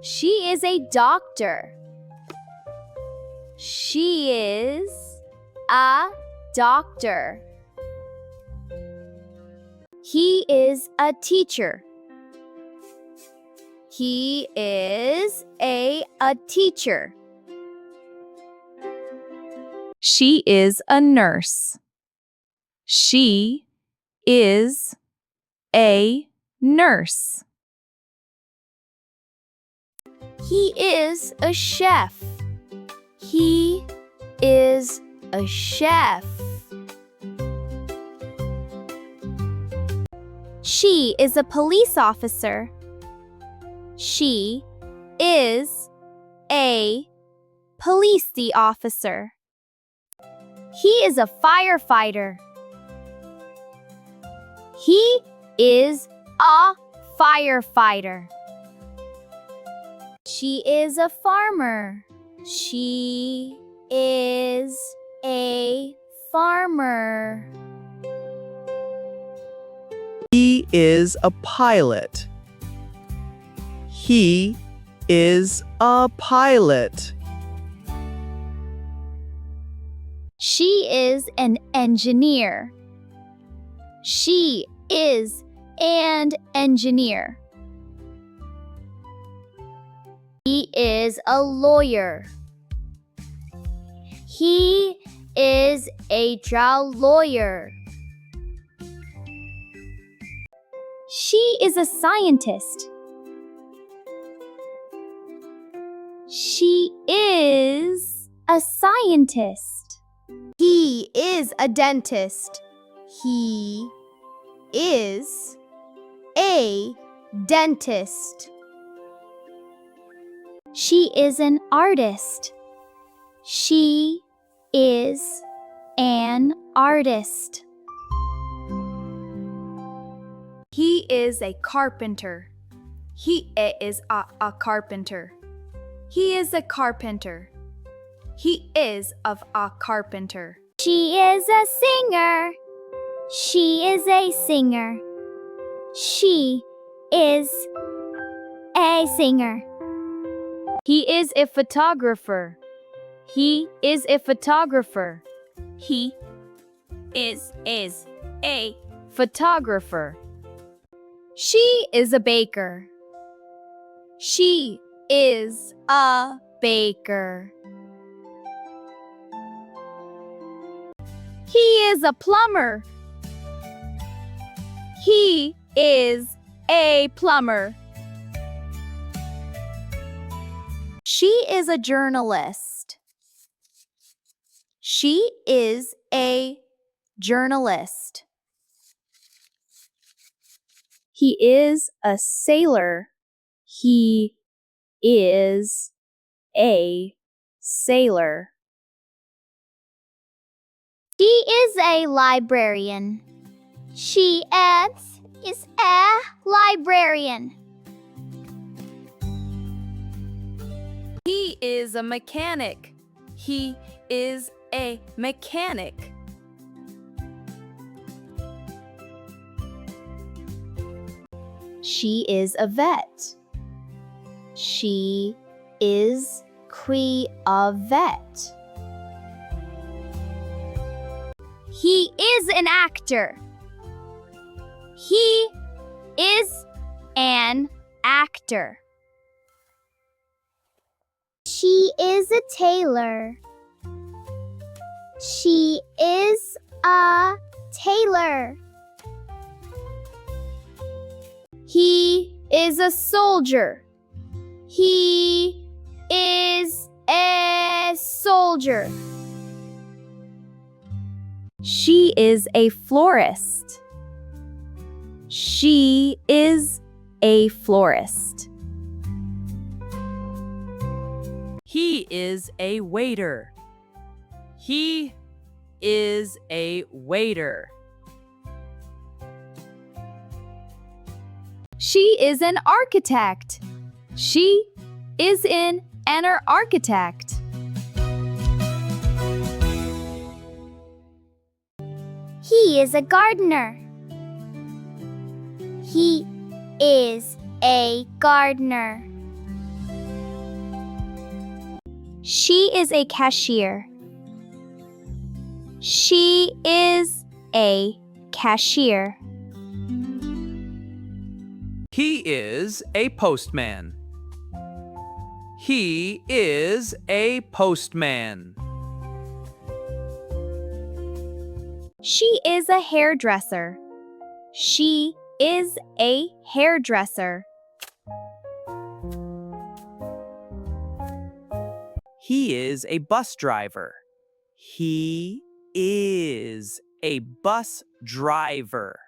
She is a doctor. She is a doctor. He is a teacher. He is a teacher. She is a nurse. She is a nurse. He is a chef. He is a chef. She is a police officer. She is a police officer. He is a firefighter. He is a firefighter. She is a farmer. She is a farmer. He is a pilot. He is a pilot. She is an engineer. She is an engineer. He is a lawyer. He is a lawyer. She is a scientist. She is a scientist. He is a dentist. He is a dentist. She is an artist. She is an artist. He is a carpenter. He is a carpenter. He is a carpenter. He is of a carpenter. She is a singer. She is a singer. She is a singer. He is a photographer. He is a photographer. He is a photographer. She is a baker. She is a baker. He is a plumber. He is a plumber. She is a journalist. She is a journalist. He is a sailor. He is a sailor. She is a librarian. She is a librarian. He is a mechanic. He is a mechanic. She is a vet. She is a vet. He is an actor. He is an actor. She is a tailor. She is a tailor. He is a soldier. He is a soldier. She is a florist. She is a florist. He is a waiter. He is a waiter. She is an architect. She is an architect. He is a gardener. He is a gardener. She is a cashier. She is a cashier. He is a postman. He is a postman. She is a hairdresser. She is a hairdresser. He is a bus driver. He is a bus driver.